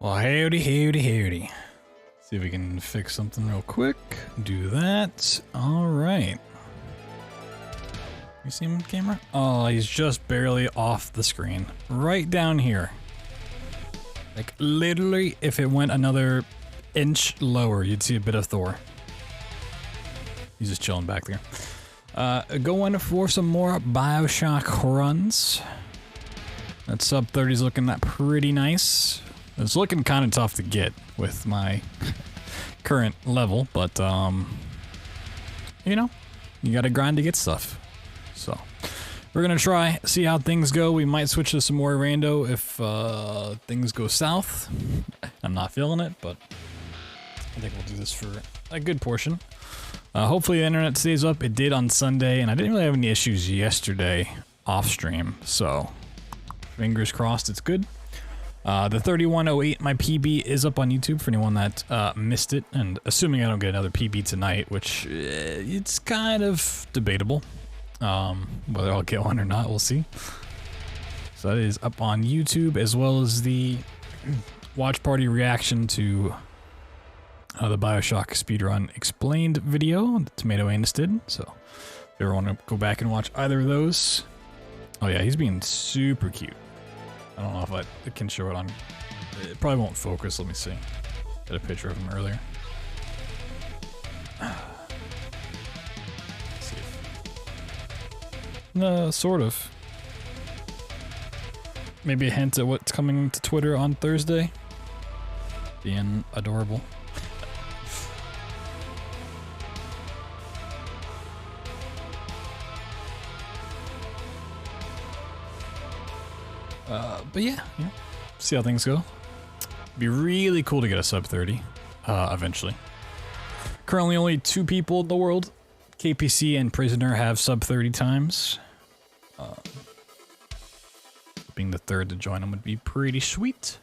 Well, howdy. See if we can fix something real quick. Do that. All right. You see him on camera? Oh, he's just barely off the screen. Right down here. Like, literally, if it went another inch lower, you'd see a bit of Thor. He's just chilling back there. Going for some more BioShock runs. That Sub-30 is looking pretty nice. It's looking kind of tough to get with my current level, but, you know, you gotta grind to get stuff. So, we're gonna try, see how things go. We might switch to some more rando if things go south. I'm not feeling it, but I think we'll do this for a good portion. Hopefully the internet stays up. It did on Sunday, and I didn't really have any issues yesterday off stream, so fingers crossed it's good. The 3108, my PB, is up on YouTube for anyone that missed it, and assuming I don't get another PB tonight, which it's kind of debatable. Whether I'll get one or not, we'll see. So that is up on YouTube, as well as the watch party reaction to the BioShock speedrun explained video that Tomato Anus did. So if you ever want to go back and watch either of those. Oh yeah, he's being super cute. I don't know if I can show it on... It probably won't focus, let me see. Got a picture of him earlier. See if... No, sort of. Maybe a hint at what's coming to Twitter on Thursday. Being adorable. But yeah, see how things go. Be really cool to get a Sub-30, eventually. Currently only 2 people in the world, KPC and Prisoner, have Sub-30 times. Being the third to join them would be pretty sweet.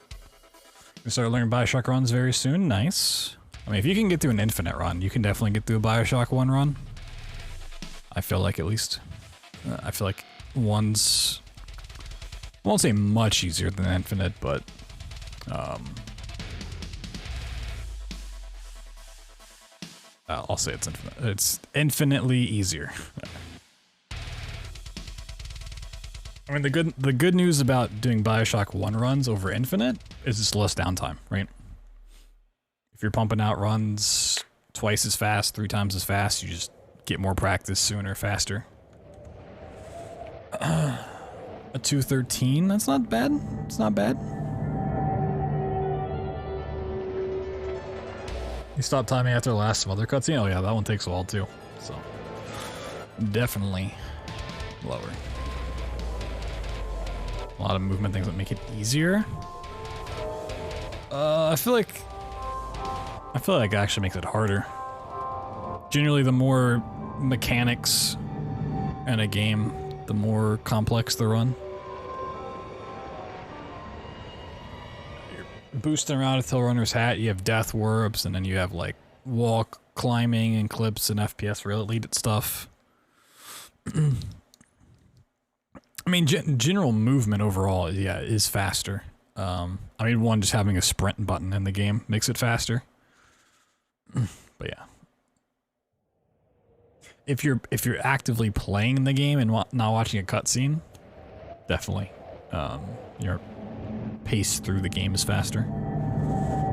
We start learning BioShock runs very soon, nice. I mean, if you can get through an infinite run, you can definitely get through a BioShock 1 run. I feel like, at least. I feel like one's... I won't say much easier than infinite, but I'll say it's infinite. It's infinitely easier. I mean, the good news about doing BioShock 1 runs over infinite is just less downtime, right? If you're pumping out runs twice as fast, 3 times as fast, you just get more practice sooner, faster. A 213, that's not bad. It's not bad. You stop timing after the last Smother cutscene? Oh yeah, that one takes a while too. So, definitely lower. A lot of movement things that make it easier. I feel like it actually makes it harder. Generally, the more mechanics in a game, the more complex the run. You're boosting around a Hill Runner's hat, you have death warps, and then you have like wall climbing and clips and FPS related stuff. I mean, general movement overall, yeah, is faster. I mean, one, just having a sprint button in the game makes it faster. But yeah. If you're actively playing the game and not watching a cutscene, definitely your pace through the game is faster.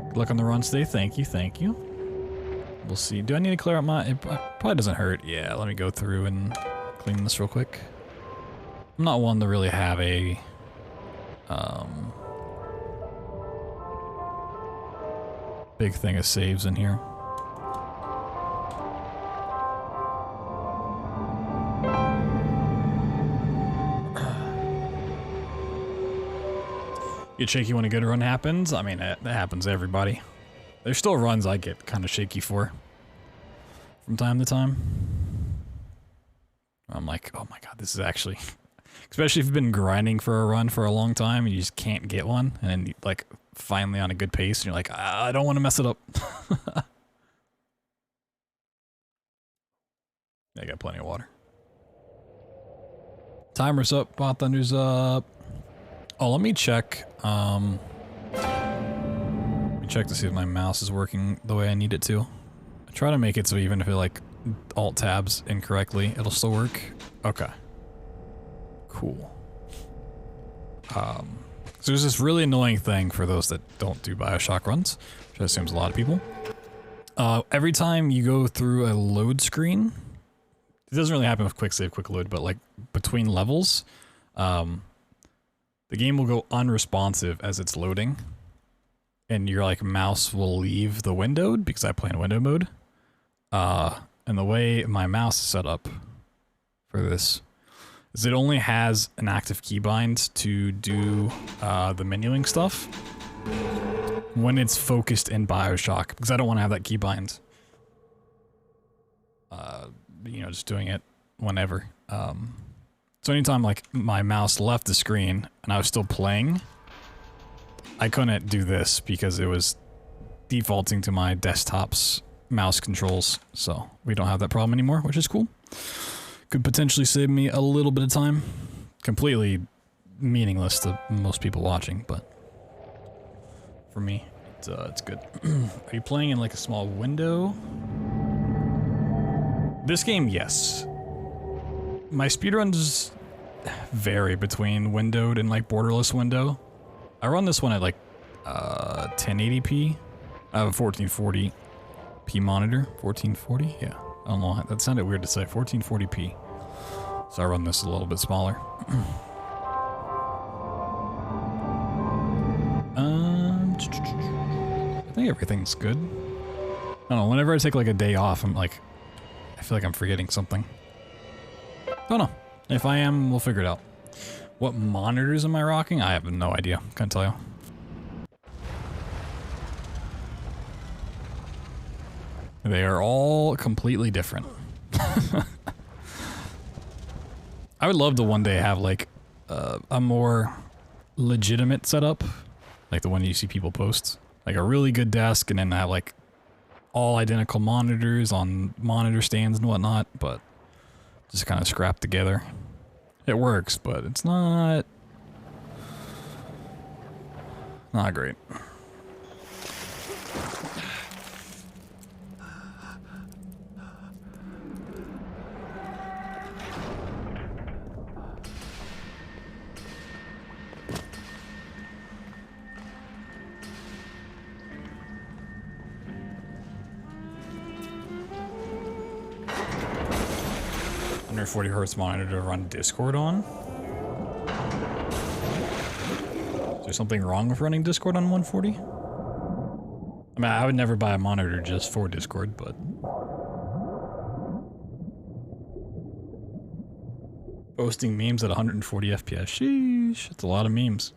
Good luck on the run today. Thank you. We'll see. Do I need to clear out my... It probably doesn't hurt. Yeah, let me go through and clean this real quick. I'm not one to really have a... big thing of saves in here. Get shaky when a good run happens? I mean, that happens to everybody. There's still runs I get kind of shaky for. From time to time. I'm like, oh my god, this is actually... Especially if you've been grinding for a run for a long time and you just can't get one. And then, like, finally on a good pace and you're like, I don't want to mess it up. I got plenty of water. Timer's up, BloodThunder's up. Oh, let me check. me check to see if my mouse is working the way I need it to. I try to make it so even if it like alt tabs incorrectly, it'll still work. Okay. Cool. So there's this really annoying thing for those that don't do BioShock runs, which I assume is a lot of people. Every time you go through a load screen, it doesn't really happen with quick save, quick load, but like between levels, the game will go unresponsive as it's loading, and your like mouse will leave the windowed because I play in window mode. And the way my mouse is set up for this is it only has an active keybind to do the menuing stuff when it's focused in BioShock, because I don't want to have that keybind. You know, just doing it whenever. So anytime like my mouse left the screen and I was still playing, I couldn't do this because it was defaulting to my desktop's mouse controls. So we don't have that problem anymore, which is cool. Could potentially save me a little bit of time. Completely meaningless to most people watching, but for me, it's good. Are you playing in like a small window? This game, yes. My speedruns vary between windowed and like borderless window. I run this one at like 1080p. I have a 1440p monitor. 1440? Yeah. I don't know. That sounded weird to say. 1440p. So I run this a little bit smaller. I think everything's good. I don't know. Whenever I take like a day off, I'm like, I feel like I'm forgetting something. Don't know. If I am, we'll figure it out. What monitors am I rocking? I have no idea. Can't tell you. They are all completely different. I would love to one day have like a more legitimate setup, like the one you see people post. Like a really good desk and then have like all identical monitors on monitor stands and whatnot, but just kind of scrapped together. It works, but it's not great. Under 40 hertz monitor to run Discord on. Is there something wrong with running Discord on 140? I mean, I would never buy a monitor just for Discord, but... Posting memes at 140 FPS. Sheesh, that's a lot of memes.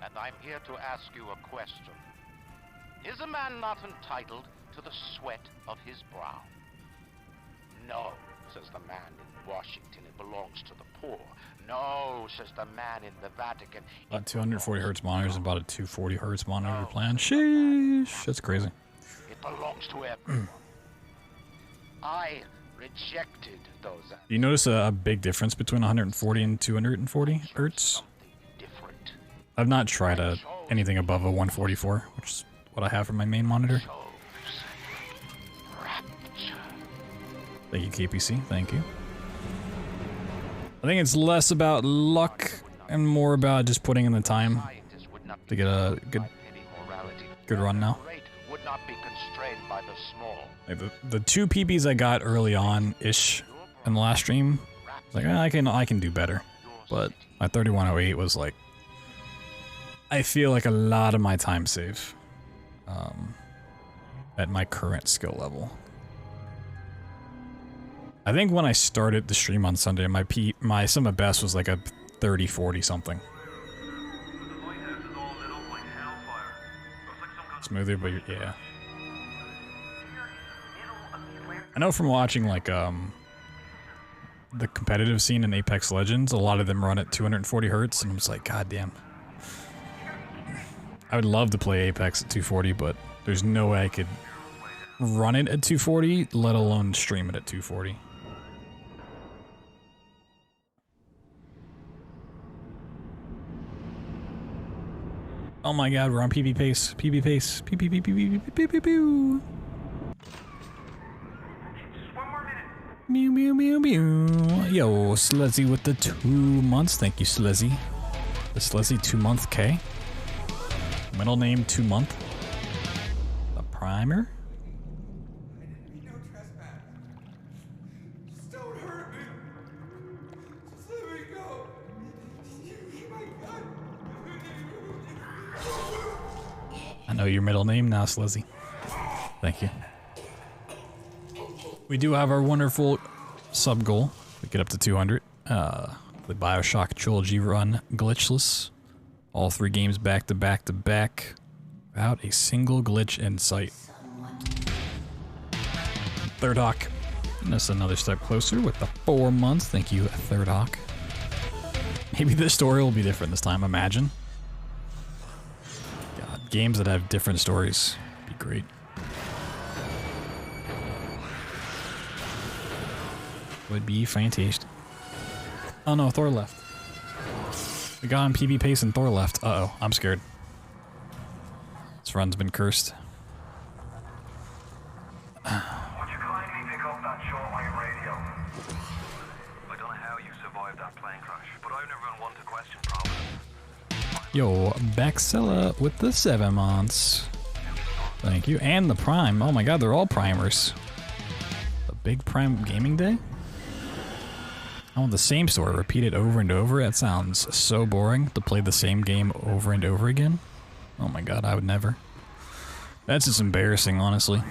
And I'm here to ask you a question. Is a man not entitled to the sweat of his brow? No, says the man in Washington, it belongs to the poor. No, says the man in the Vatican. About 240 hertz monitors and about a 240 hertz monitor plan. Sheesh, that's crazy. It belongs to everyone. I rejected those. You notice a big difference between 140 and 240 hertz? I've not tried anything above a 144, which is what I have for my main monitor. Thank you, KPC. Thank you. I think it's less about luck and more about just putting in the time to get a good run now. Like the two PBs I got early on-ish in the last stream, like I can do better, but my 3108 was like, I feel like a lot of my time save at my current skill level. I think when I started the stream on Sunday, my sum best was like a 30-40 something. Smoother, but yeah. I know from watching like the competitive scene in Apex Legends, a lot of them run at 240 hertz, and I'm just like, god damn. I would love to play Apex at 240, but There's no way I could run it at 240, let alone stream it at 240. Oh my god, we're on PB pace. PB pace. PB. Mew mew mew mew. Yo, Slezzy with the 2 months. Thank you, Slezzy. The Slezzy 2 month K. Middle name 2 month. The primer. I didn't mean no trespass. Just don't hurt me. Just let me go. You eat my gun. I know your middle name now, Slezzy. Thank you. We do have our wonderful sub goal. We get up to 200. The BioShock trilogy run glitchless. All 3 games back to back to back without a single glitch in sight. Third Hawk. That's another step closer with the 4 months. Thank you, Third Hawk. Maybe this story will be different this time, imagine. God, games that have different stories would be great. Would be fantastic. Oh no, Thor left. We got on PB pace and Thor left. Uh-oh, I'm scared. This run's been cursed. Would you kindly pick up that shortwave radio? I don't know how you survived that plane crash, but I've never been one to question Providence. Yo, Baxilla with the 7 months. Thank you. And the Prime. Oh my god, they're all primers. A big Prime gaming day? I want the same story repeated over and over. That sounds so boring to play the same game over and over again. Oh my god, I would never. That's just embarrassing, honestly.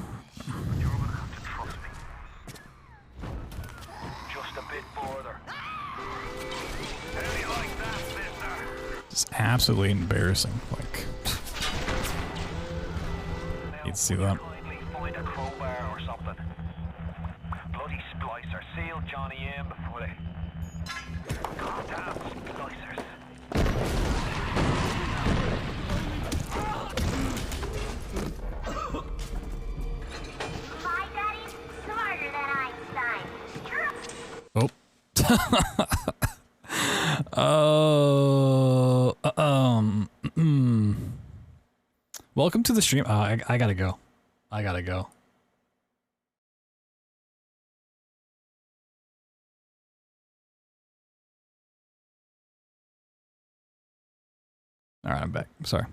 You're gonna have to trust me. Just a bit further. How do you like that, mister? It's absolutely embarrassing. Like, you'd see that. Kindly find a crowbar or something. Bloody splicer. Seal Johnny in before they... Goddamn splicers. My daddy's smarter than Einstein. Oh. Oh. Welcome to the stream. I gotta go. I gotta go. All right, I'm back. Sorry.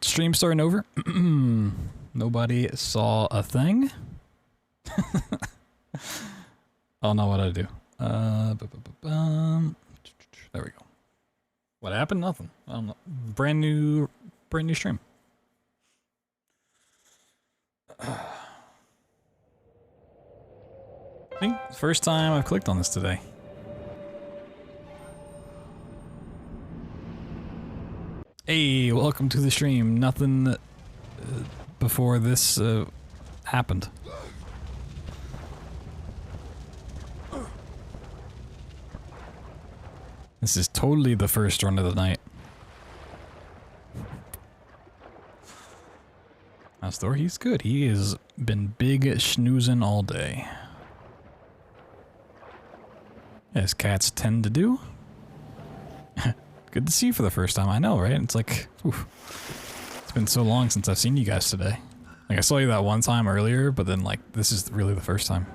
Stream starting over. Nobody saw a thing. Oh no, what did I do? There we go. What happened? Nothing. I don't know. Brand new stream. See, first time I've clicked on this today. Hey, welcome to the stream. Nothing before this happened. This is totally the first run of the night. Astor, he's good. He has been big snoozing all day. As cats tend to do. Good to see you for the first time. I know, right? It's like, oof. It's been so long since I've seen you guys today. Like, I saw you that one time earlier, but then, like, this is really the first time.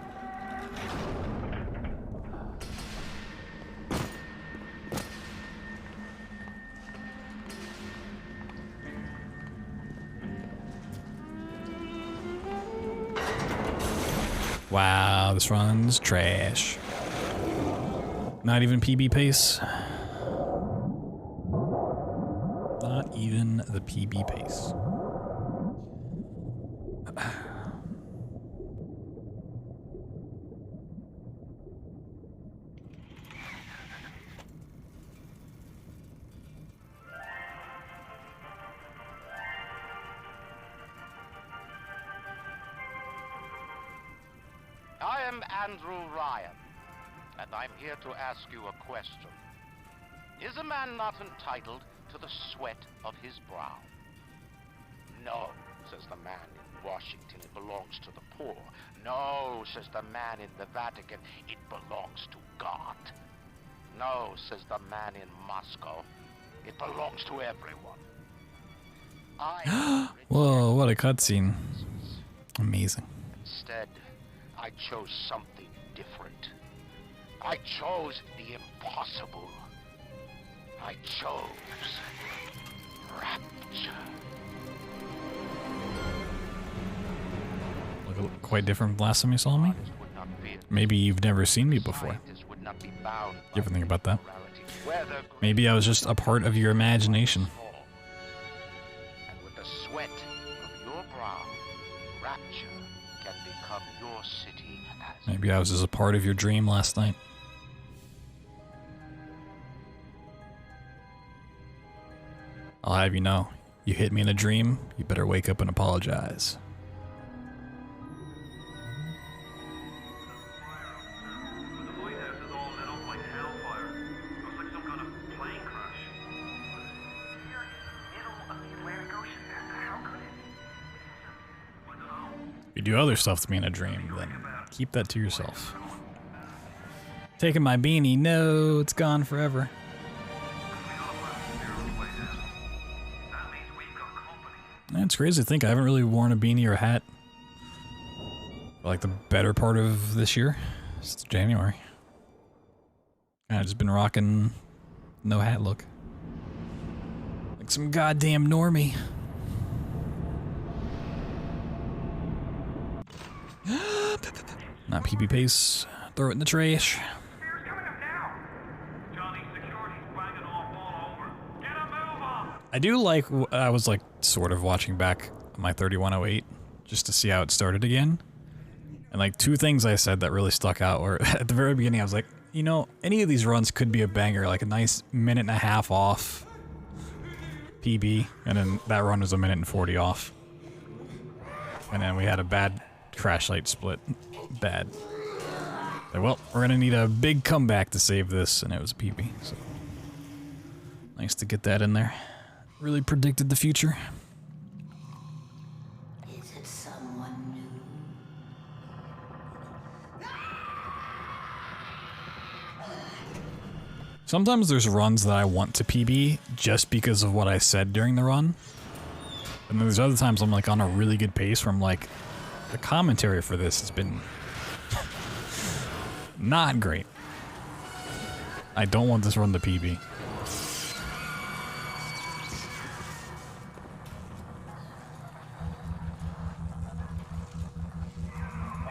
Wow, this run's trash. Not even PB pace. Not even the PB pace. I am Andrew Ryan, and I'm here to ask you a question. Is a man not entitled to the sweat of his brow? No, says the man in Washington, it belongs to the poor. No, says the man in the Vatican, it belongs to God. No, says the man in Moscow, it belongs to everyone. Whoa, what a cutscene. Amazing. Instead, I chose something different. I chose the impossible. I chose rapture. Look quite different from last time you saw me. Maybe you've never seen me before. You ever think about that? Maybe I was just a part of your imagination. And with the sweat of your brow, rapture can become your city as Maybe I was just a part of your dream last night. I'll have you know, you hit me in a dream, you better wake up and apologize. The White House is all lit up like hellfire. Looks like some kind of plane crash. You're in the middle of the Atlantic Ocean. How could it? I don't know. If you do other stuff to me in a dream, then keep that to yourself. Taking my beanie, no, it's gone forever. It's crazy to think I haven't really worn a beanie or a hat for like the better part of this year. It's January. I've just been rocking no hat look. Like some goddamn normie. Not PB pace. Throw it in the trash. Spear's coming up now. Johnny, security's banging off all over. Get a move on. I do like, I was like sort of watching back my 3108 just to see how it started again. And like two things I said that really stuck out were at the very beginning I was like, you know, any of these runs could be a banger, like a nice minute and a half off PB, and then that run was a minute and 40 off. And then we had a bad crash light split. Bad. Like, well, we're gonna need a big comeback to save this, and it was a PB, so nice to get that in there. Really predicted the future. Is it someone new? Sometimes there's runs that I want to PB just because of what I said during the run. And then there's other times I'm like on a really good pace where I'm like, the commentary for this has been not great. I don't want this run to PB. Would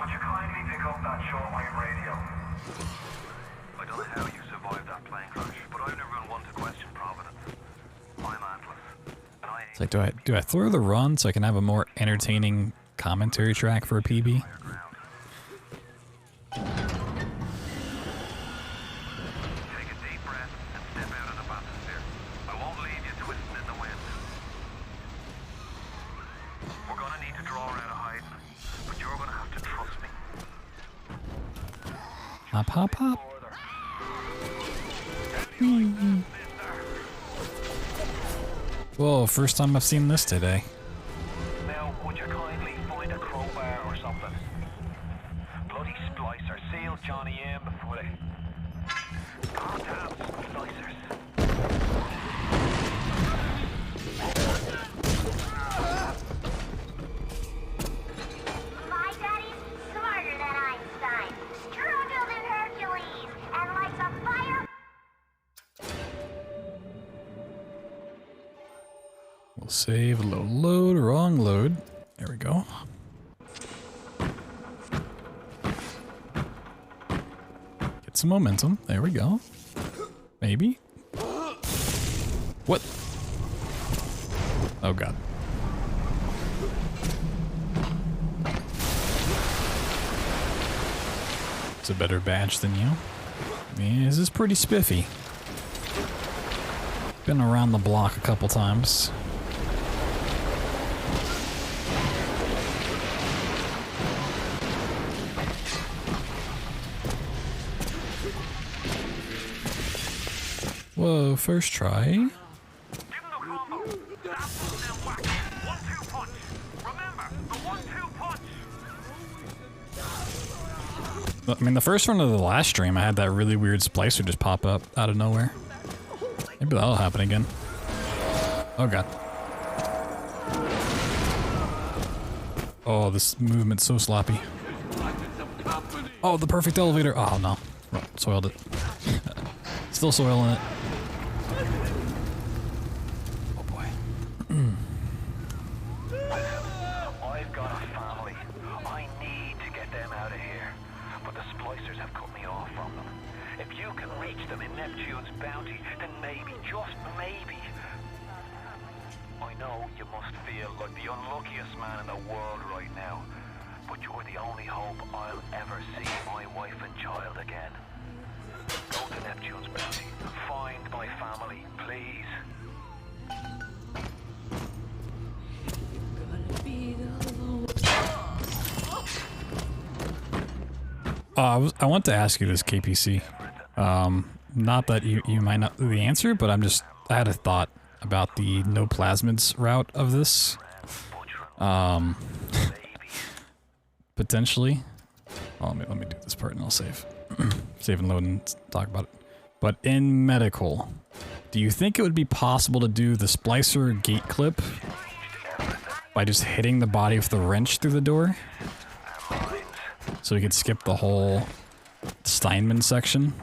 you kindly pick up that shortwave radio? I don't know how you survived that plane crash, but I've never been one to question Providence. I'm Atlas, and I It's like, do I throw the run so I can have a more entertaining commentary track for a PB? Take a deep breath and step out of the bathysphere. I won't leave you twisting in the wind. We're gonna need to draw out of hiding, but you're gonna have to trust me. Hop, hop, hop. Whoa, first time I've seen this today. Now, would you kindly find a crowbar or something? Bloody splicer, seal Johnny in before they... God damn, splicers. My daddy's smarter than Einstein, stronger than Hercules, and like the fire. We'll save a little load, wrong load. There we go. Get some momentum. There we go. Maybe. What? Oh god. It's a better badge than you. Yeah, this is pretty spiffy. Been around the block a couple times. Whoa, first try. Give him the combo. That's one, then whack. 1-2 punch. I mean, the first run of the last stream, I had that really weird splicer just pop up out of nowhere. Maybe that'll happen again. Oh god. Oh, this movement's so sloppy. Oh, the perfect elevator. Oh no. Oh, soiled it. Still soiling it. Oh boy. I've got a family. I need to get them out of here. But the splicers have cut me off from them. If you can reach them in Neptune's bounty, then maybe, just maybe. I know you must feel like the unluckiest man in the world right now. But you're the only hope I'll ever see my wife and child again. Go to Neptune's bounty. Find my family, please. I want to ask you this, KPC. Not that you might not know the answer, but I had a thought about the no plasmids route of this. Potentially. Oh, let me do this part and I'll save. Save and load and talk about it. But in medical, do you think it would be possible to do the splicer gate clip by just hitting the body with the wrench through the door? So we could skip the whole Steinman section?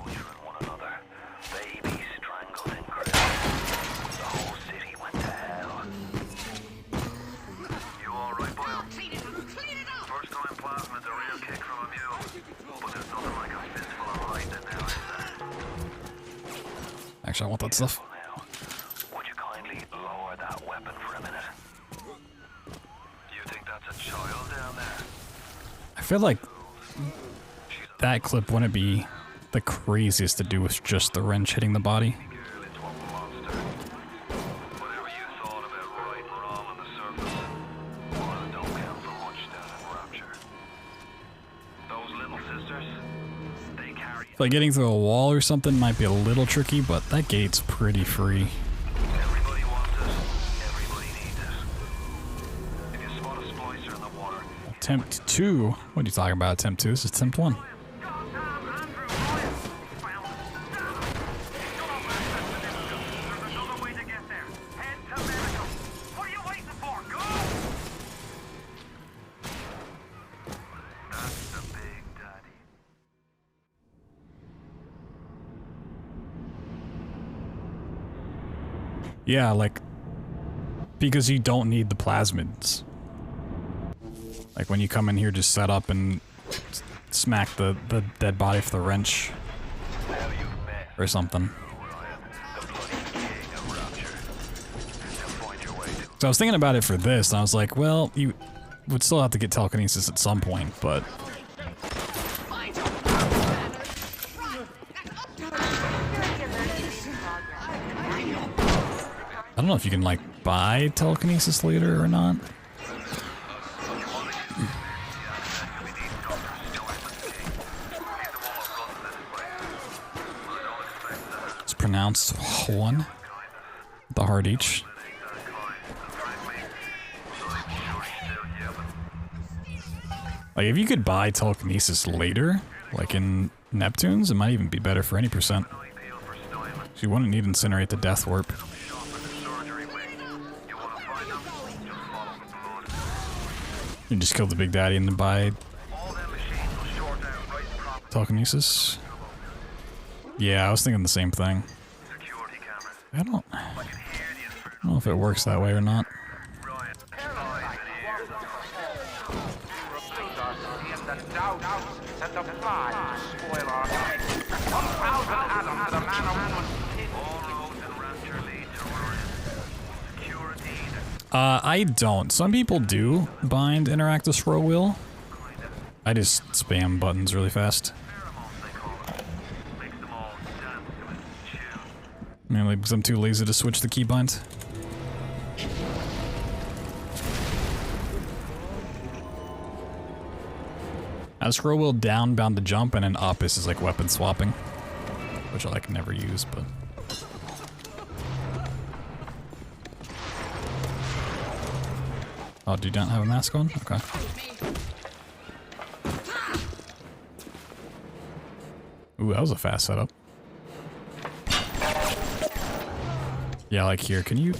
Actually, I want that stuff. Would you kindly lower that weapon for a minute? Do you think that's a child down there? I feel like that clip wouldn't be the craziest to do with just the wrench hitting the body. Whatever you thought about right and wrong on the surface, well, it don't count for much down in Rapture. Those little sisters, they carry... Like getting through a wall or something might be a little tricky, but that gate's pretty free. Everybody wants it. Everybody needs it. If you spot a splicer in the water... Attempt 2? What are you talking about, attempt 2? This is attempt 1. Yeah, like, because you don't need the plasmids. Like when you come in here, just set up and smack the dead body with the wrench or something. So I was thinking about it for this, and I was like, well, you would still have to get telekinesis at some point, but... I don't know if you can, like, buy telekinesis later or not. It's pronounced 1. The heart each. Like, if you could buy telekinesis later, like in Neptune's, it might even be better for any percent. You wouldn't need Incinerate the Death Warp. You just kill the Big Daddy and then buy telekinesis. Yeah, I was thinking the same thing. I don't know if it works that way or not. I don't. Some people do bind interact with scroll wheel. I just spam buttons really fast. Mainly because I'm too lazy to switch the keybind. Scroll wheel down bound to jump, and then up is like weapon swapping, which I like never use, but. Oh, do you not have a mask on? Okay. Ooh, that was a fast setup. Yeah, like here, can you...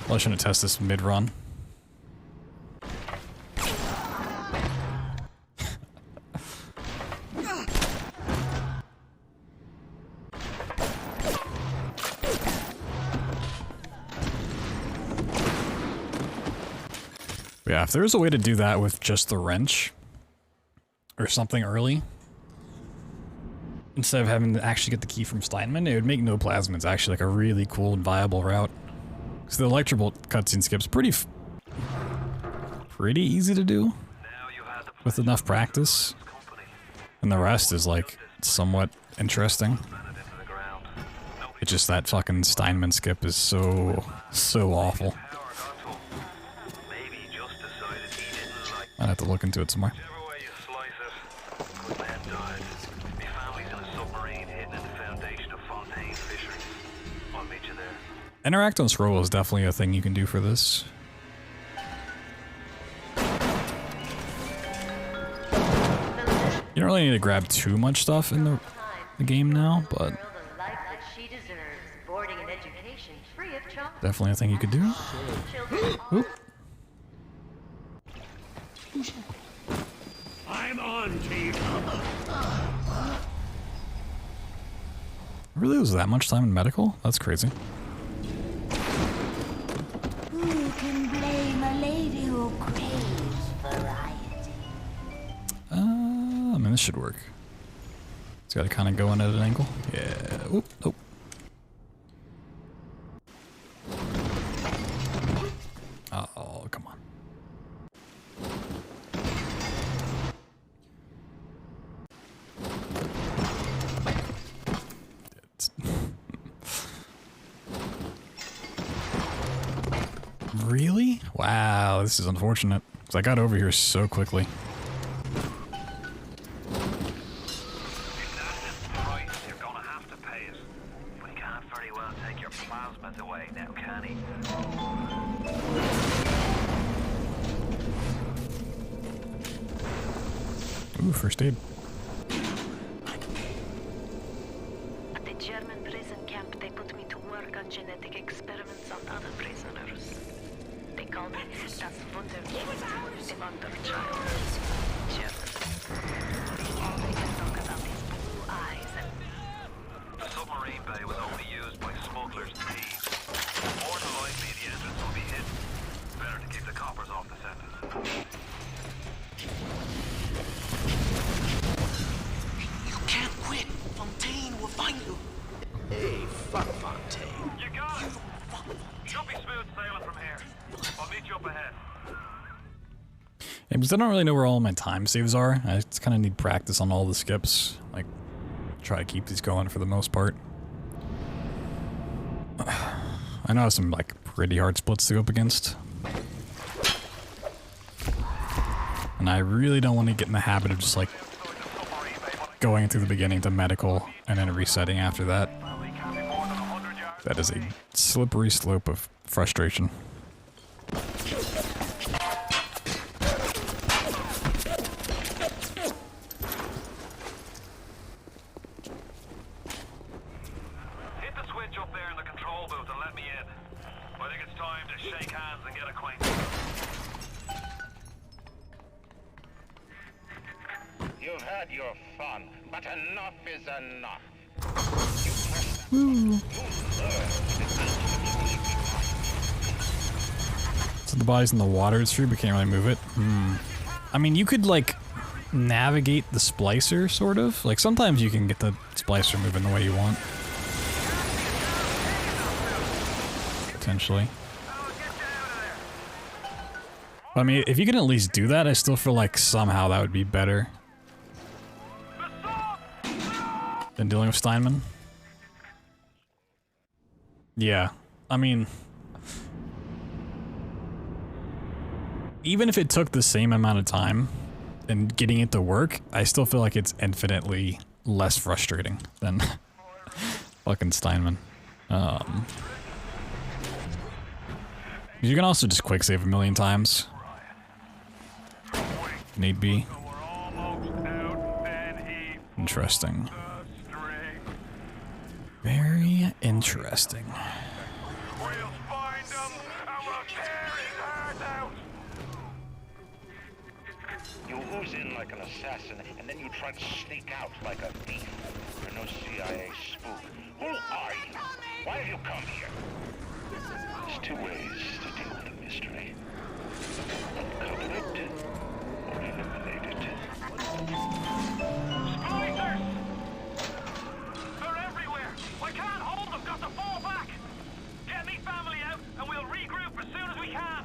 Well, I shouldn't test this mid-run. Yeah, if there was a way to do that with just the wrench or something early, instead of having to actually get the key from Steinman, it would make no plasmids actually like a really cool and viable route. Because the electrical cutscene skip's pretty easy to do with enough practice, and the rest is like somewhat interesting. It's just that fucking Steinman skip is so awful. I'd have to look into it some more. Interact on scroll is definitely a thing you can do for this. You don't really need to grab too much stuff in the game now, but definitely a thing you could do. Oop. I'm on to you. Really was that much time in medical? That's crazy. Who can blame a lady who craves variety? I mean, this should work. It's got to kind of go in at an angle. Yeah. Oop. Nope. Oh, come on. Really? Wow, this is unfortunate. Because I got over here so quickly. Ooh, first aid. At the German prison camp, they put me to work on genetic experiments on other prisoners. They called me das Wunderkind, the wonder child. German. They can talk about his blue eyes and... The submarine bay was only used by smugglers and thieves. More than likely, the entrance will be hidden. Better to keep the coppers off the sentence. You can't quit. Fontaine will find you. Hey, fuck Fontaine. You got it! You'll be smooth sailing from here. I'll meet you up ahead. Yeah, because I don't really know where all my time saves are. I just kind of need practice on all the skips. Like, try to keep these going for the most part. I know I have some, like, pretty hard splits to go up against. And I really don't want to get in the habit of just, like, going through the beginning to medical and then resetting after that. That is a slippery slope of frustration. Hit the switch up there in the control booth and let me in. I think it's time to shake hands and get acquainted. You've had your fun, but enough is enough. So the body's in the water, it's true, but can't really move it. I mean, you could, like, navigate the splicer, sort of. Like, sometimes you can get the splicer moving the way you want. Potentially. But, I mean, if you can at least do that, I still feel like somehow that would be better than dealing with Steinman. Yeah, I mean, even if it took the same amount of time and getting it to work, I still feel like it's infinitely less frustrating than fucking Steinman. You can also just quick save a million times. If need be. interesting. Very interesting. We'll find him and we'll tear his heart out. You ooze in like an assassin, and then you try to sneak out like a thief. You're no CIA spook. Who are you? Why have you come here? There's two ways to deal with the mystery. Uncover it, or eliminate it. Splicers! They're everywhere! I can't hold them! Got to fall back! Get me family out, and we'll regroup as soon as we can!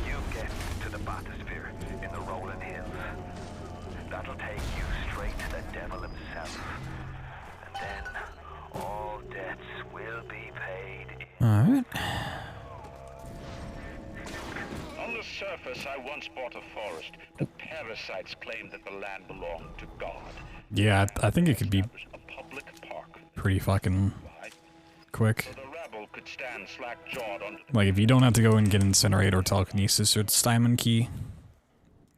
You get to the bathysphere in the rolling hills. That'll take you straight to the devil himself. And then all debts will be paid. Alright. On the surface, I once bought a forest. The parasites claimed that the land belonged to God. Yeah, I think it could be A public park. pretty fucking quick. So the rabble could stand slack-jawed under the Like, if you don't have to go and get Incinerate or Telekinesis or the Steinman key,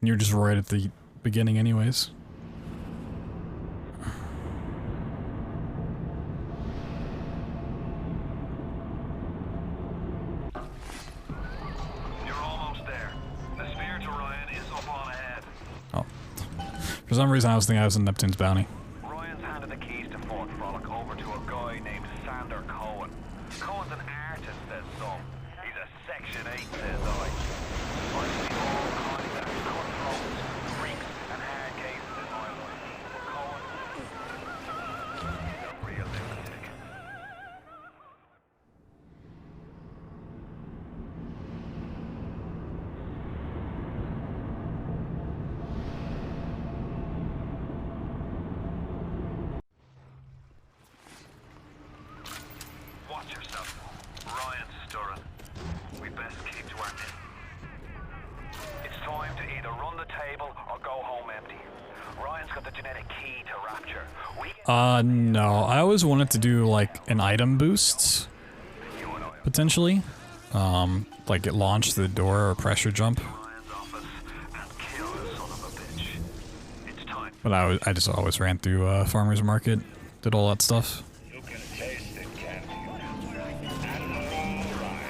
you're just right at the beginning anyways. You're almost there. The sphere to Ryan is up on ahead. Oh. For some reason I was thinking I was in Neptune's Bounty. Ryan's handed the keys to Fort Frolic over to a guy named Sander Cohen. Cohen's an artist, says some. He's a Section 8, says I. Finds me all kinds of cutthroats, freaks, and hard cases in my life. But Cohen, he's a real lunatic. Watch yourself. Ryan's stirring. We best keep to our knitting. It's time to either run the table or go home empty. Ryan's got the genetic key to Rapture. We can No. I always wanted to do, like, an item boost, you and I potentially. Like it launched the door or pressure jump. Ryan's office and kill the son of a bitch. It's time. But I just always ran through Farmer's Market, did all that stuff. You can taste it, can't you? And no Ryan.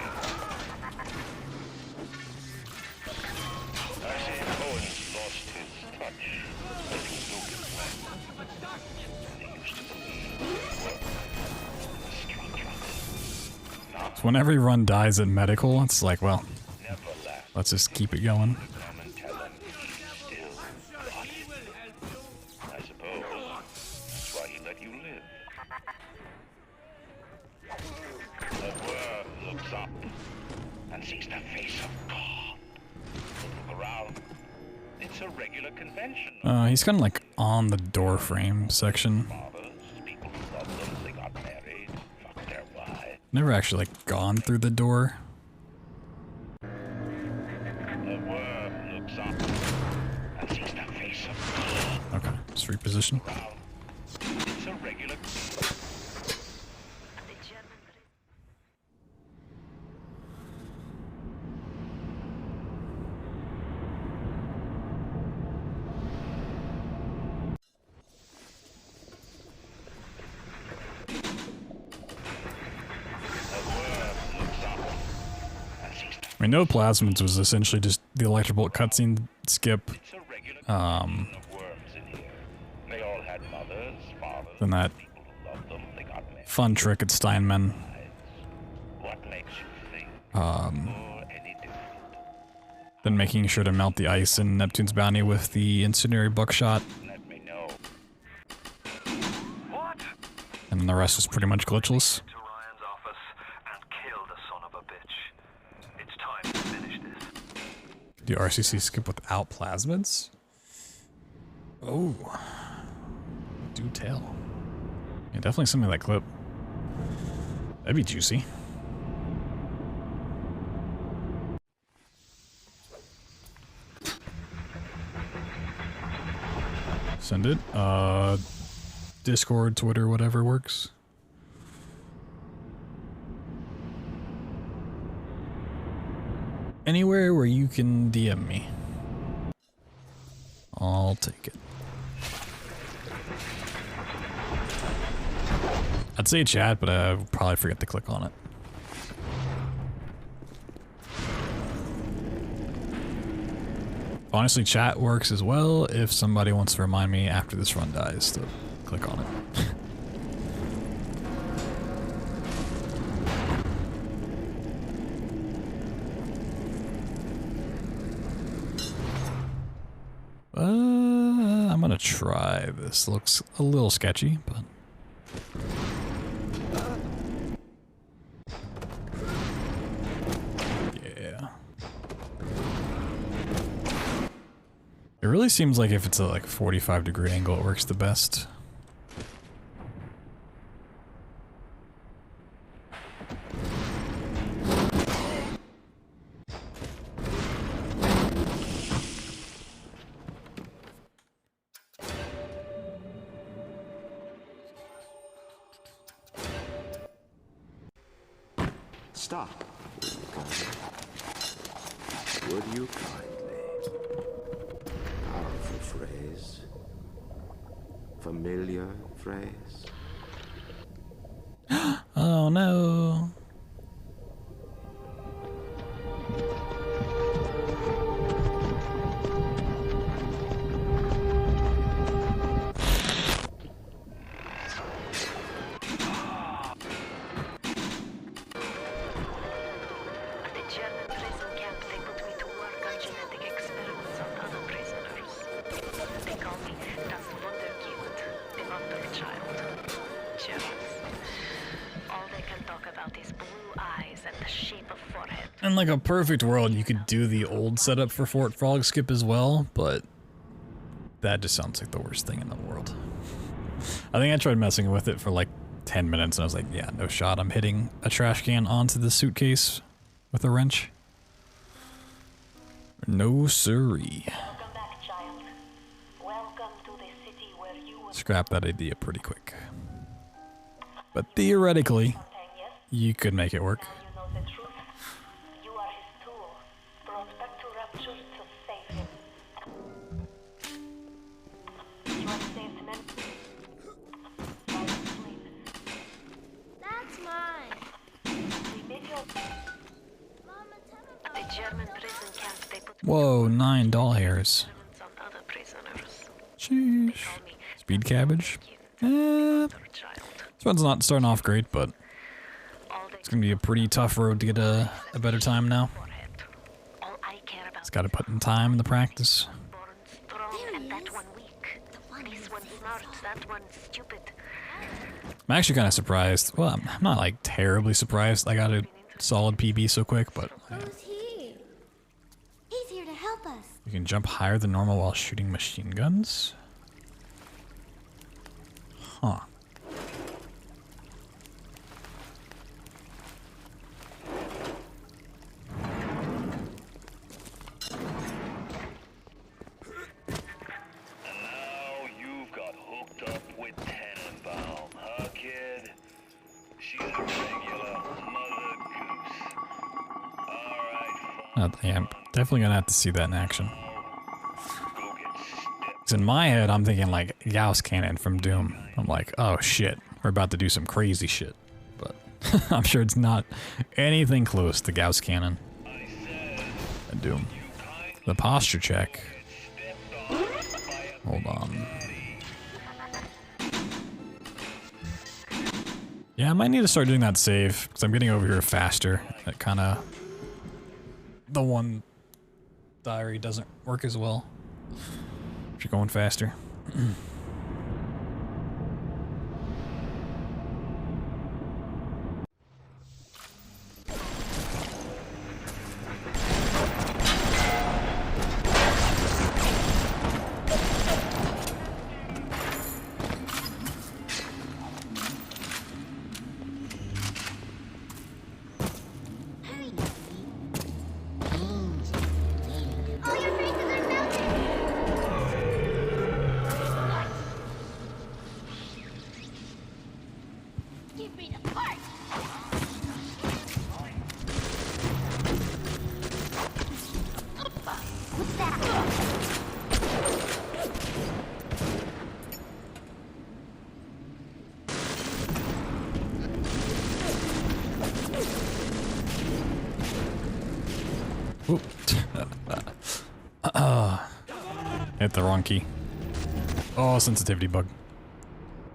I see Cohen's lost his touch. But he's looking back. And he used to believe it worked. Street drunk. Now, So when every run dies at medical, it's like, well, never last. let's just keep it going. Come and tell him he's still got it. I suppose that's why he let you live. The worm looks up and sees the face of God. Look around. It's a regular convention. He's kind of like on the door frame section. Fathers, people who love them, they got married, fucked their wives. Never actually like gone through the door. The worm looks up and sees the face of God. Okay, just reposition. It's a regular. The German I mean, no plasmids was essentially just the electrical cutscene skip. It's a regular collection of worms in here. They all had mothers, fathers, Then that people who loved them. They got married. fun trick at Steinman. What makes you think Um, or any different? Then making sure to melt the ice in Neptune's Bounty with the incendiary buckshot. Let me know. What? And then the rest was pretty much glitchless. To Ryan's office and kill the son of a bitch. It's time to finish this. Do RCC skip without plasmids? Oh. Do tell. Yeah, definitely send me that clip. That'd be juicy. Send it. Discord, Twitter, whatever works. Anywhere where you can DM me. I'll take it. I'd say chat, but I would probably forget to click on it. Honestly, chat works as well if somebody wants to remind me after this run dies to click on it. I'm gonna try this. Looks a little sketchy, but... yeah. It really seems like if it's a like 45-degree angle, it works the best. Stop. Would you kindly? Powerful phrase. Familiar phrase. Oh no. In like a perfect world, you could do the old setup for Fort Frog Skip as well, but that just sounds like the worst thing in the world. I think I tried messing with it for like 10 minutes and I was like, yeah, no shot. I'm hitting a trash can onto the suitcase with a wrench. No siree. Welcome back, child. Welcome to the city where you were... Scrap that idea pretty quick. But theoretically, you could make it work. Whoa, 9 doll hairs. Sheesh. Speed cabbage. This one's not starting off great, but it's gonna be a pretty tough road to get a better time now. It's gotta put in time in the practice. I'm actually kind of surprised. Well, I'm not like terribly surprised I got a solid PB so quick, but... Who's he? He's here to help us. You can jump higher than normal while shooting machine guns? Huh. Yeah, I'm definitely gonna have to see that in action. 'Cause in my head, I'm thinking like Gauss Cannon from Doom. I'm like, oh shit, we're about to do some crazy shit. But I'm sure it's not anything close to Gauss Cannon and Doom. The posture check. Hold on. Yeah, I might need to start doing that save, because I'm getting over here faster. That kind of... the one diary doesn't work as well if you're going faster. Oop. Hit the wrong key. Oh, sensitivity bug.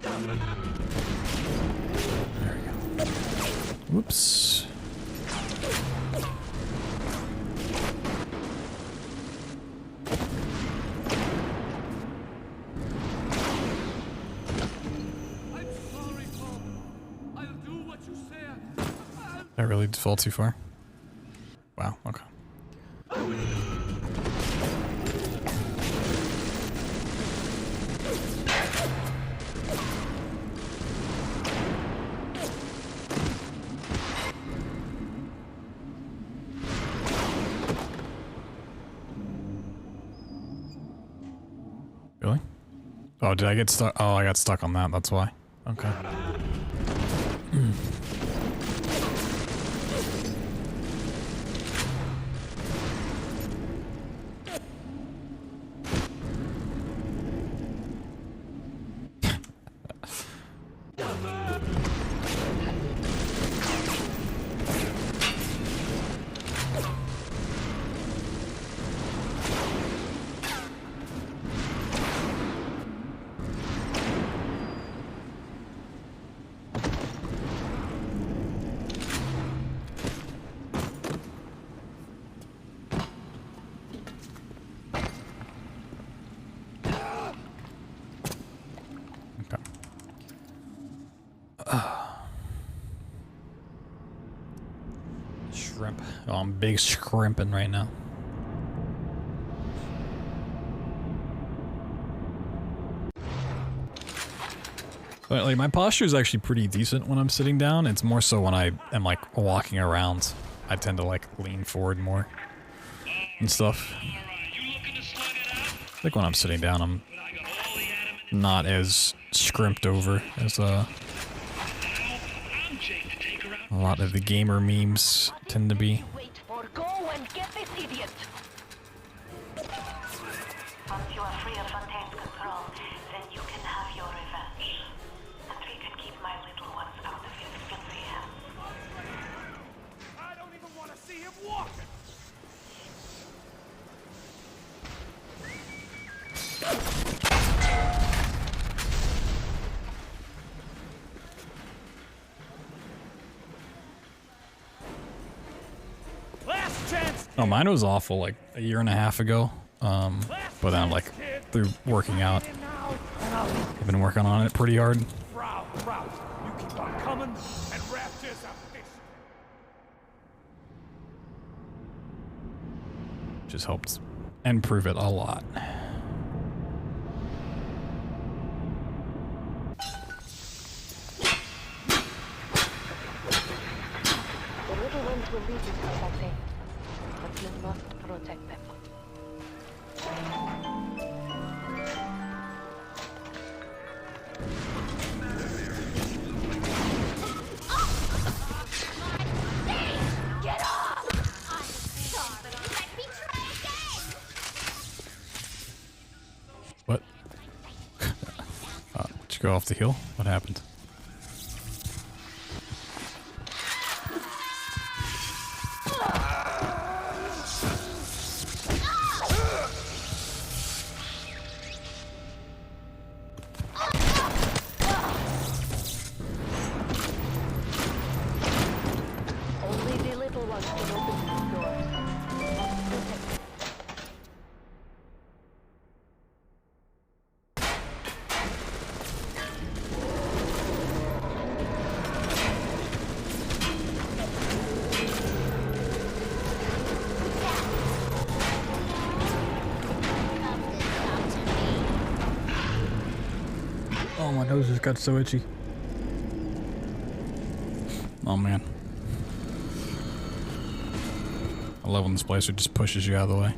There we go. Whoops. That really fell too far. Wow, okay. Really? Oh, did I get stuck? Oh, I got stuck on that, that's why. Okay. Shrimp. Oh, I'm big shrimping right now. But like my posture is actually pretty decent when I'm sitting down. It's more so when I am like walking around. I tend to like lean forward more and stuff. Like when I'm sitting down, I'm not as scrimped over as a lot of the gamer memes tend to be. Wait for go and get this idiot. Once you are free of Fontaine's control, then you can have your revenge. And we can keep my little ones out of his filthy hands. I don't even want to see him walking. Oh, mine was awful like a year and a half ago. But then like through working out, I've been working on it pretty hard. Proud. You keep on coming, and Raptor's a fish. Just helped improve it a lot. The little ones will leave this house, I say. But you must protect them. Get off! I'm sorry. Let me try again! What? Did you go off the hill? What happened? Only the little ones can open these doors. Oh, my nose just got so itchy. Oh man. I love when the splicer just pushes you out of the way.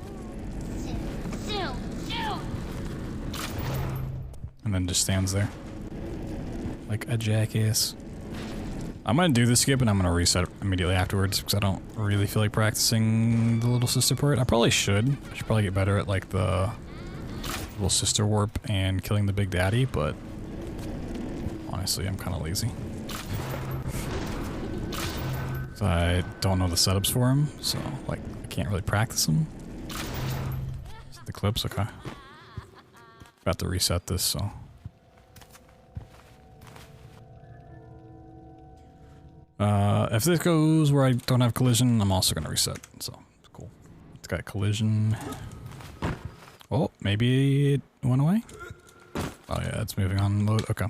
And then just stands there. Like a jackass. I'm gonna do the skip and I'm gonna reset immediately afterwards because I don't really feel like practicing the little sister part. I probably should. I should probably get better at like the little sister warp and killing the big daddy, but honestly, I'm kind of lazy. I don't know the setups for him, so like can't really practice them. The clips, okay. Got to reset this, so. If this goes where I don't have collision, I'm also gonna reset. So cool. It's got collision. Oh, maybe it went away. Oh yeah, it's moving on load. Okay.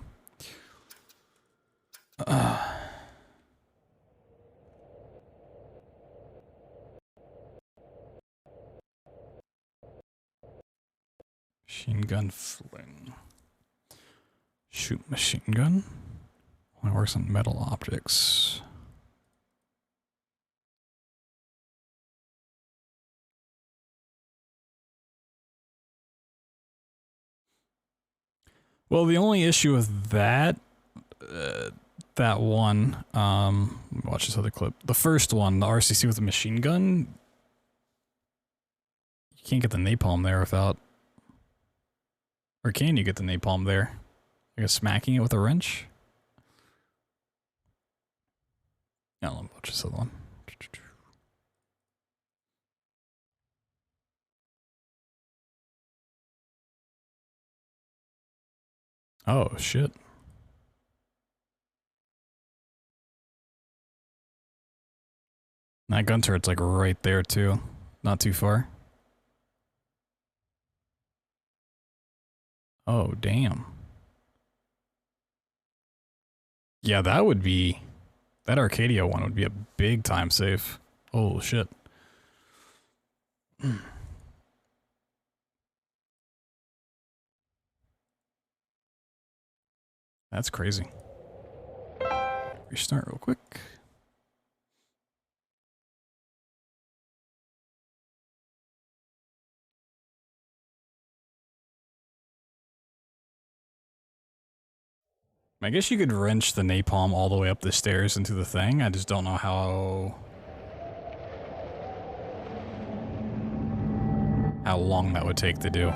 Machine gun fling. Shoot machine gun. Only works on metal objects. Well, the only issue with that, that one, watch this other clip. The first one, the RCC with the machine gun, you can't get the napalm there without, or can you get the napalm there? I guess smacking it with a wrench? Yeah, let me watch this other one. Oh, shit. That gun turret's like right there too. Not too far. Oh, damn. Yeah, that would be... That Arcadia one would be a big time save. Oh, shit. That's crazy. Restart real quick. I guess you could wrench the napalm all the way up the stairs into the thing. I just don't know how long that would take to do.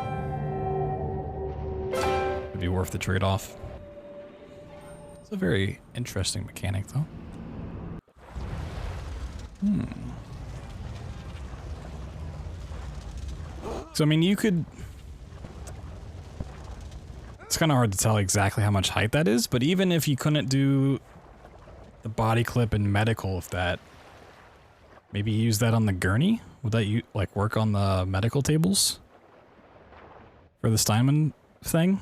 It'd be worth the trade-off. It's a very interesting mechanic, though. So, I mean, you could... It's kind of hard to tell exactly how much height that is, but even if you couldn't do the body clip and medical with that, maybe use that on the gurney? Would that like work on the medical tables? For the Steinman thing?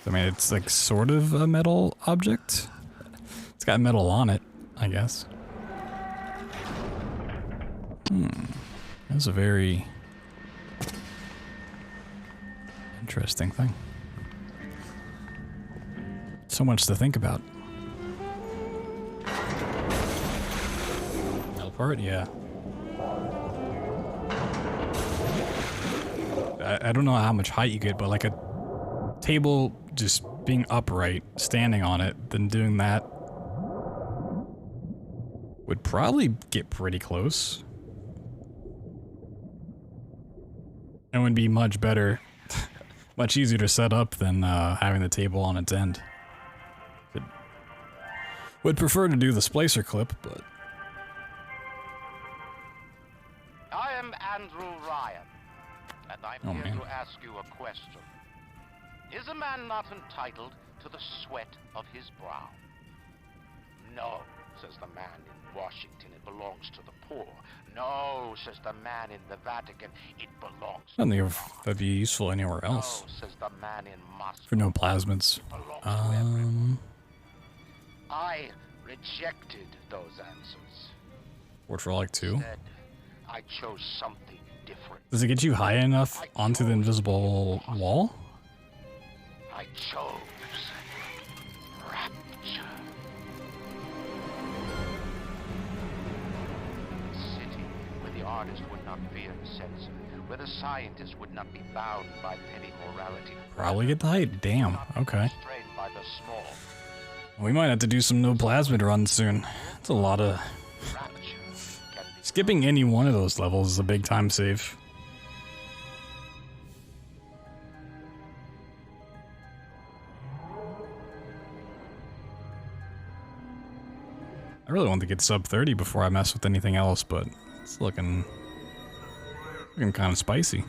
I mean, it's like sort of a metal object. It's got metal on it, I guess. That's a very interesting thing. So much to think about. Metal part, yeah. I don't know how much height you get, but like a table just being upright, standing on it, then doing that would probably get pretty close. It would be much better, much easier to set up than having the table on its end. Would prefer to do the splicer clip, but... I am Andrew Ryan, and I'm here to ask you a question. Is a man not entitled to the sweat of his brow? No, says the man in Washington, it belongs to the poor. No, says the man in the Vatican, it belongs to the poor. That'd be useful anywhere else. No, says the man in Moscow. For no plasmids. I rejected those answers. Worked for like 2. Instead, I chose something different. Does it get you high enough onto the invisible wall? I chose rapture. A city where the artist would not fear the censor, where the scientist would not be bound by petty morality. Probably get the height. Damn. Okay. Restrained by the small. We might have to do some no plasmid runs soon. It's a lot of... Skipping any one of those levels is a big time save. really want to get Sub-30 before I mess with anything else, but it's looking kind of spicy.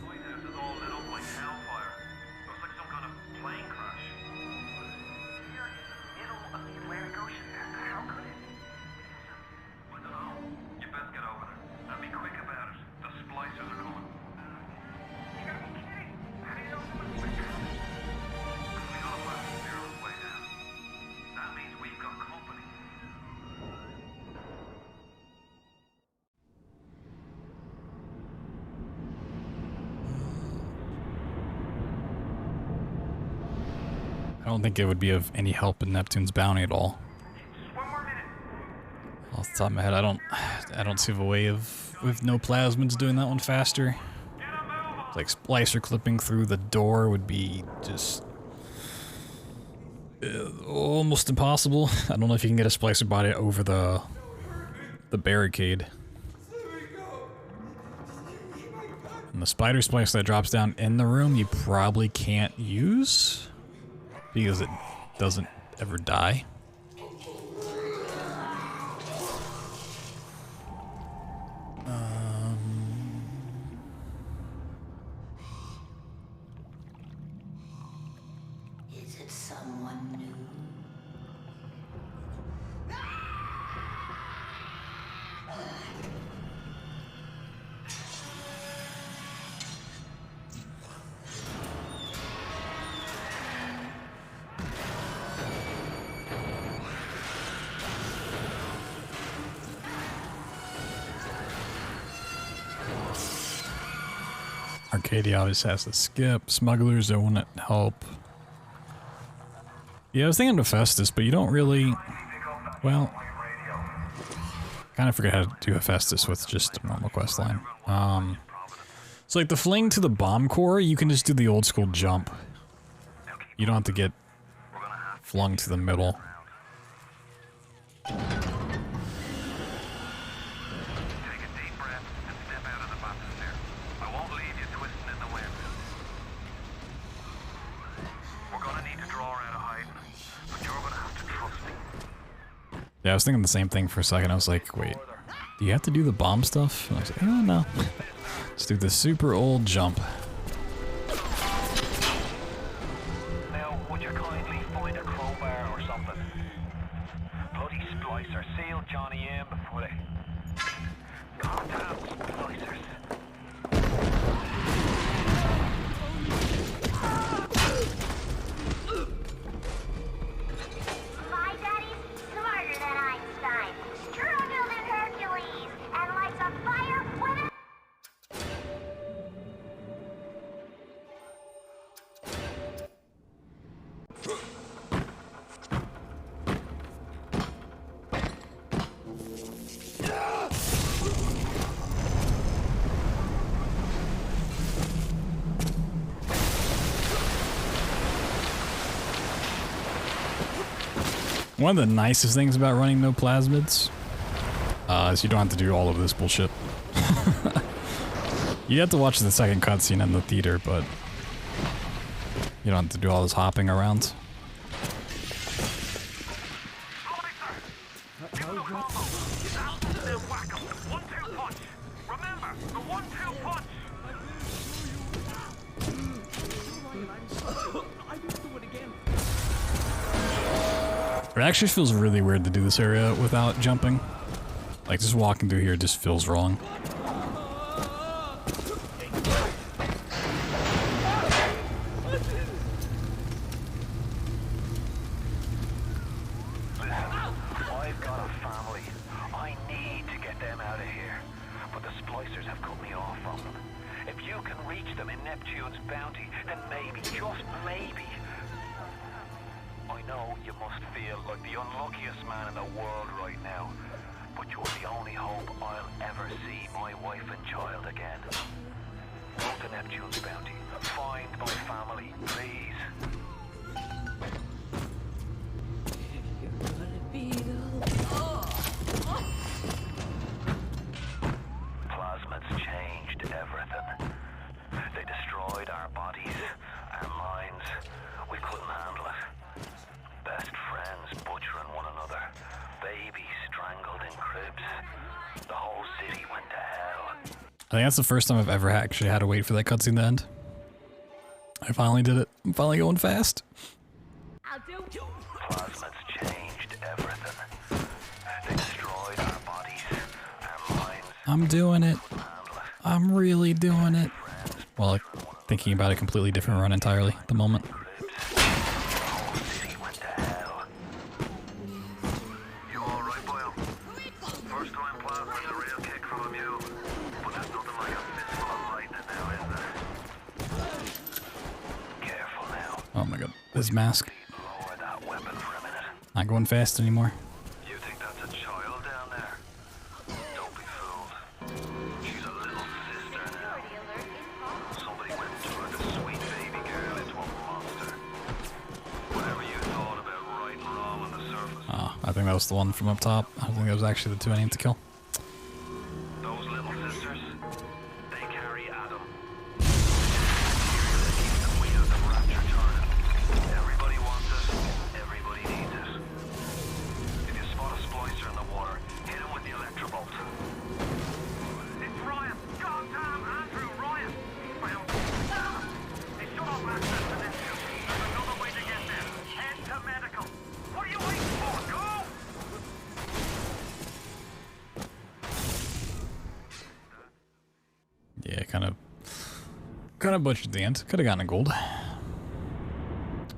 I don't think it would be of any help in Neptune's bounty at all. Off the top of my head, I don't see a way of with no plasmids doing that one faster. Like splicer clipping through the door would be just almost impossible. I don't know if you can get a splicer body over the barricade. And the spider splice that drops down in the room, you probably can't use because it doesn't ever die. Is it someone new? Arcadia always has to skip. Smugglers don't want to help. Yeah, I was thinking of Hephaestus, but you don't really... Well... kind of forget how to do Hephaestus with just a normal quest line. So like the fling to the bomb core, you can just do the old school jump. You don't have to get flung to the middle. Yeah, I was thinking the same thing for a second. I was like, wait, do you have to do the bomb stuff? And I was like, oh, no. Let's do the super old jump. Now, would you kindly find a crowbar or something? Bloody splicer, seal Johnny in before they... Goddamn splicers. One of the nicest things about running no plasmids is you don't have to do all of this bullshit. You have to watch the second cutscene in the theater, but you don't have to do all this hopping around. It actually feels really weird to do this area without jumping. Like, just walking through here just feels wrong. I've got a family. I need to get them out of here. But the splicers have cut me off from them. If you can reach them in Neptune's bounty, then maybe, just maybe... I know you must feel like the unluckiest man in the world right now, but you're the only hope I'll ever see my wife and child again. Go to Neptune's bounty. Find my family, please. Plasmids changed everything. They destroyed our bodies, our minds. We couldn't handle it. Best friends butchering one another. Babies strangled think that's the first time I've ever actually had to wait for that cutscene to end. I finally did it. I'm finally going fast. Plasma's changed everything. They destroyed our bodies, our minds. I'm doing it. I'm really doing it. Well, like, thinking about a completely different run entirely at the moment. The whole city went to hell. You alright, Boyle? First time plasma's a real kick from a mule. But there's nothing like a fistful of lightning now, is there? Careful now. Oh my god. This mask. Lower that weapon for a minute. Not going fast anymore. You think that's a child down there? Don't be fooled. She's a little sister now. Somebody went and turned a sweet baby girl into a monster. Whatever you thought about right and wrong on the surface. Oh, I think that was the one from up top. I think that was actually the two I needed to kill. Those little sisters, they carry Adam. Keep the wheels of rapture turning. Everybody wants it. Everybody needs it. If you spot a splicer in the water, hit him with the electrobolt. It's Ryan! Goddamn Andrew Ryan! He's found. They shut off access to this suit. There's another way to get there. Head to medical. What are you waiting for? Go! Yeah, kind of butchered the end. Could have gotten a gold.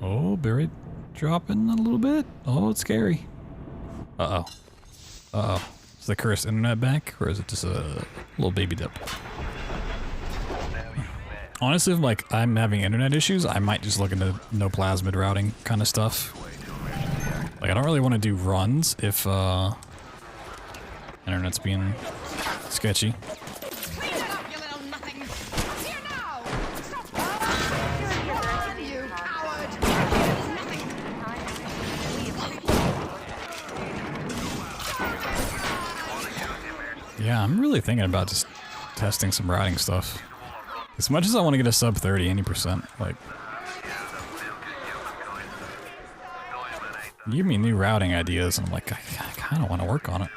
Oh, buried. Dropping a little bit. Oh, it's scary. Uh-oh. Uh-oh. Is the cursed internet back? Or is it just a little baby dip? Honestly, if like I'm having internet issues, I might just look into no plasmid routing kind of stuff. Like I don't really want to do runs if internet's being sketchy. Yeah, I'm really thinking about just testing some routing stuff. As much as I want to get a sub-30 any percent, like, give me new routing ideas, and I'm like, I kind of want to work on it.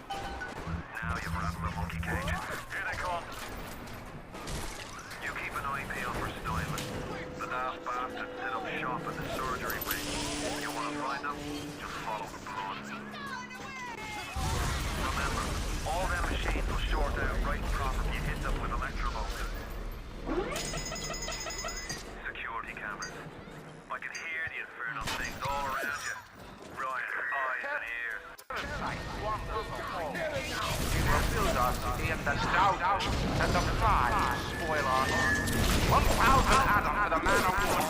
Now you've rattled the monkey cage. Here they come. You keep an eye peeled for Steinman. The daft bastard set up shop at the surgery wing. You want to find them? Just follow the blood. Remember, all them machines will short out right and proper if you hit them with electrobolts. Security cameras. I can hear the infernal things all around you. Ryan's eyes and ears. And the flies spoil our 1,000 Adam for the man of war.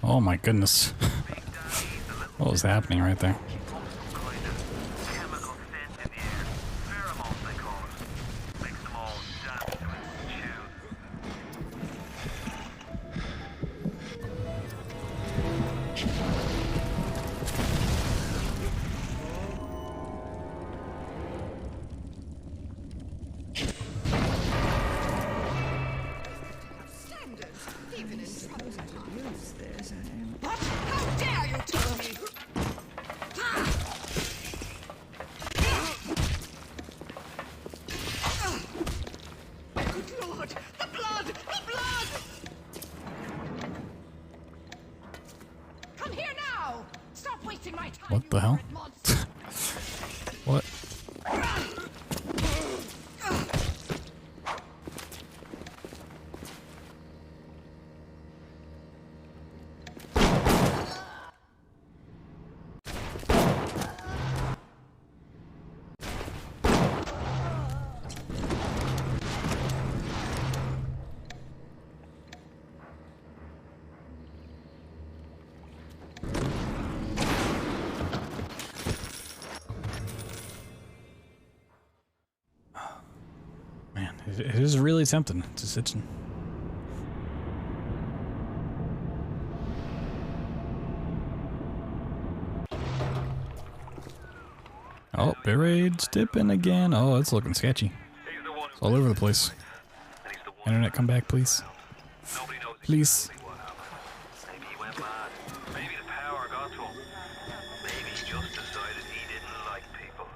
Oh my goodness. What was happening right there? Chemical scent in the air. Pheromones, they call it. Makes them all dance to its tune. How dare you tell me? Good Lord! The blood! The blood! Come here now! Stop wasting my time! What the hell? What? Man, it is really tempting. It's just itching. Oh, Berade's dipping again. Oh, it's looking sketchy. It's all over the place. Internet, come back, please. Please. Maybe he went mad. Maybe the power got to him. Maybe he just decided he didn't like people.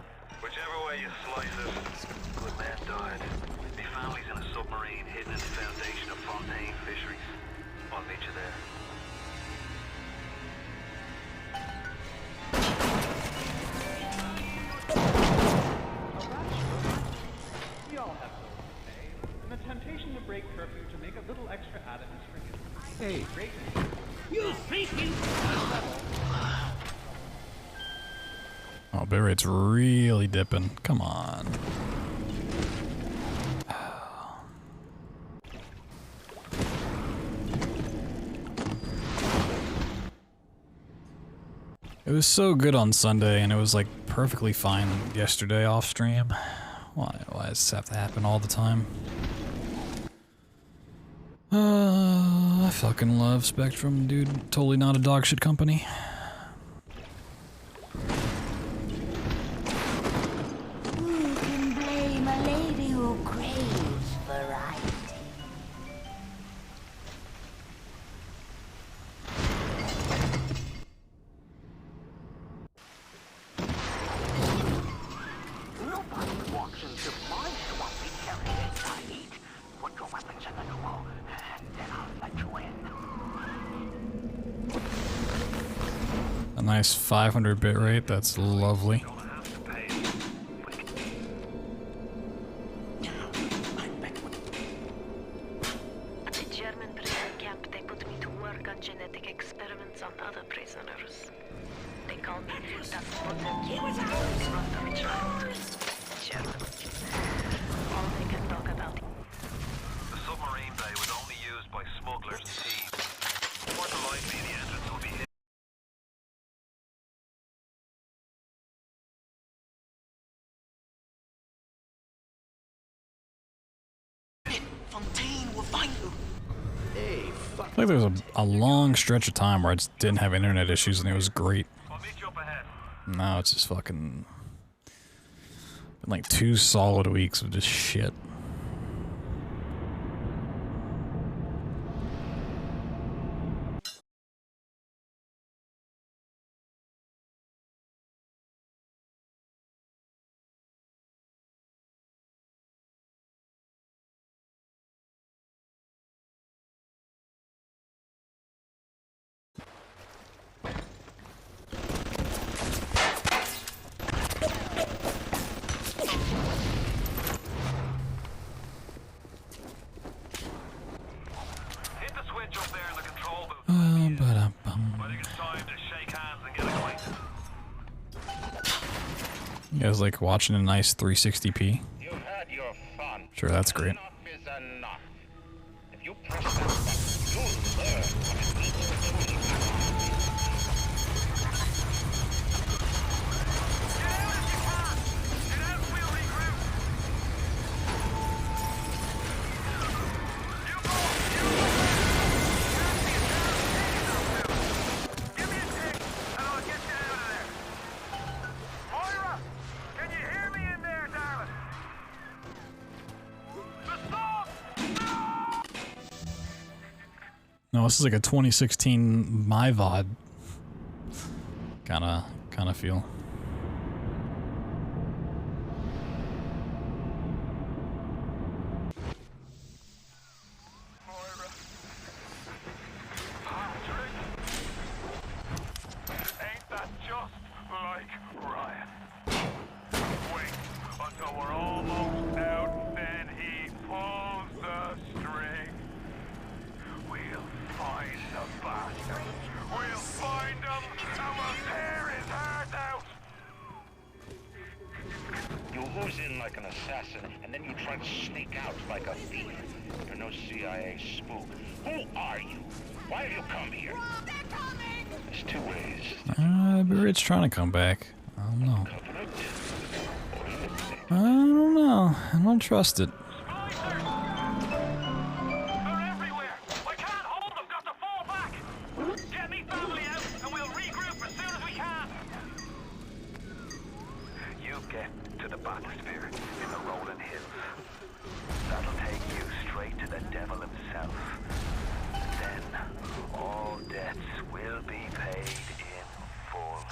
at the foundation of Fontaine Fisheries. I'll meet you there. We all have bills to pay, and the temptation to break curfew to make a little extra added is forgiven. Hey, great. You freaking! Oh, bit rate's really dipping. Come on. It was so good on Sunday, and it was like perfectly fine yesterday off stream. Why does this have to happen all the time? I fucking love Spectrum, dude. Totally not a dog shit company. Who can blame a lady who craves variety? Nobody walks into my swamp intelligence. I eat. Put your weapons in the door, and then I'll let you in. A nice 500 bit rate, that's lovely. At the German prison camp, they put me to work on genetic experiments on other prisoners. They called me das BloodThunder child. German. All they can talk about. The submarine bay was only used by smugglers and thieves. More than likely, the entrance will be hidden. Fontaine will find you. Hey, fuck. I feel like there was a long stretch of time where I just didn't have internet issues and it was great. I'll meet you up ahead. Now it's just fucking been like 2 solid weeks of just shit. Hit the switch up there in the control booth. I think it's time to shake hands and get acquainted. You guys like watching a nice 360p? You've had your fun. Sure, that's great. Enough is enough. If you press that button, you'll learn what it means to truly No, this is like a 2016 my VOD kinda feel. Ain't that just like Ryan? Wait until we're almost out, then he pulls the string. We'll find the bastard. We'll find him and we'll tear his heart out. You ooze in like an assassin, and then you try to sneak out like a thief. You're no CIA spook. Who are you? Why have you come here? There's 2 ways. It's trying to come back. I don't know. Covenant or eliminate. I don't know. I don't trust it. They're everywhere. I can't hold them. Got to fall back. Get me family out and we'll regroup as soon as we can. You get to the bathysphere in the rolling hills. That'll take you straight to the devil himself. Then all debts will be paid in full.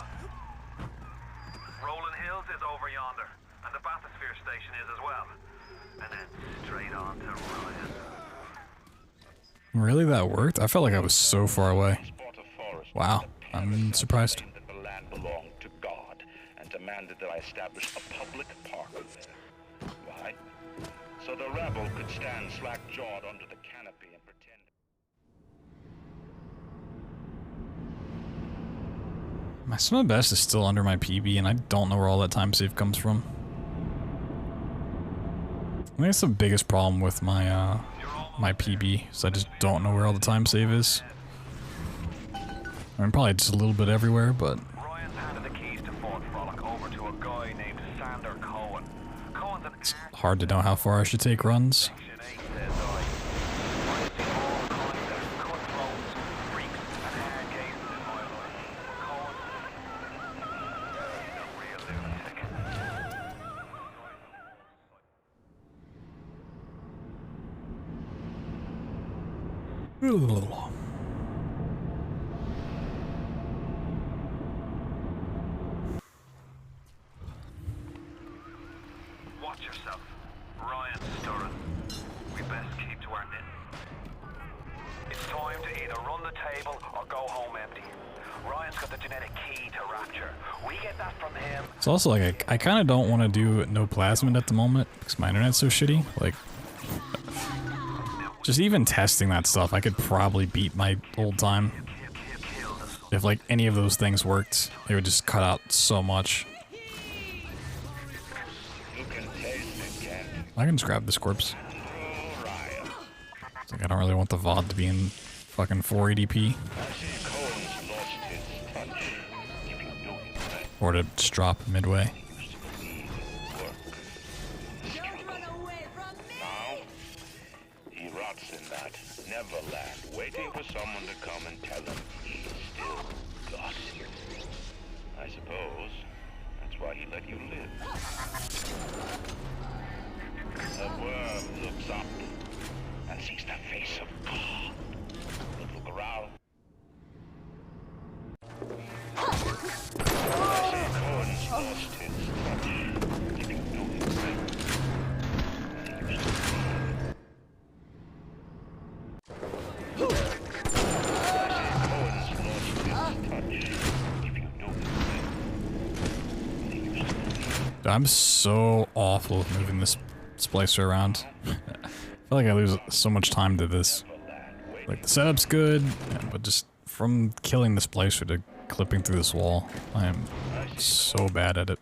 Rolling Hills is over yonder, and the bathysphere station is as well. And then straight on to Ryan. Really, that worked? I felt like I was so far away. Wow, I'm surprised. That the land belonged to God and demanded that I establish a public park there. Why? So the rebel could stand slack-jawed under the canopy and pretend. My Sub best is still under my PB, and I don't know where all that time save comes from. I think that's the biggest problem with my my PB, is I just don't know where all the time save is. I mean, probably just a little bit everywhere, but Ryan's handed the keys to Fort Frolic over to a guy named Sander Cohen. Cohen's an it's hard to know how far I should take runs. Section 8, says I. I've seen all kinds of cutthroats, freaks, and hard cases in my life. Cohen, he's a real lunatic. Watch yourself. Ryan's stirring. We best keep to our knitting. It's time to either run the table or go home empty. Ryan's got the genetic key to Rapture. We get that from him. It's also like I kind of don't want to do no plasmid at the moment because my internet's so shitty. Like, just even testing that stuff, I could probably beat my old time. If like any of those things worked, they would just cut out so much. I can just grab this corpse. It's like I don't really want the VOD to be in fucking 480p. Or to just drop midway. Now, he rots in that Neverland, waiting for someone to come and tell him he's still got it. I suppose that's why he let you live. The worm looks up and sees the face of God. Little growl. Cohen's lost his touch. You can do it. I'm so awful at moving this splicer around. I feel like I lose so much time to this. Like, the setup's good, but just from killing the splicer to clipping through this wall, I am so bad at it.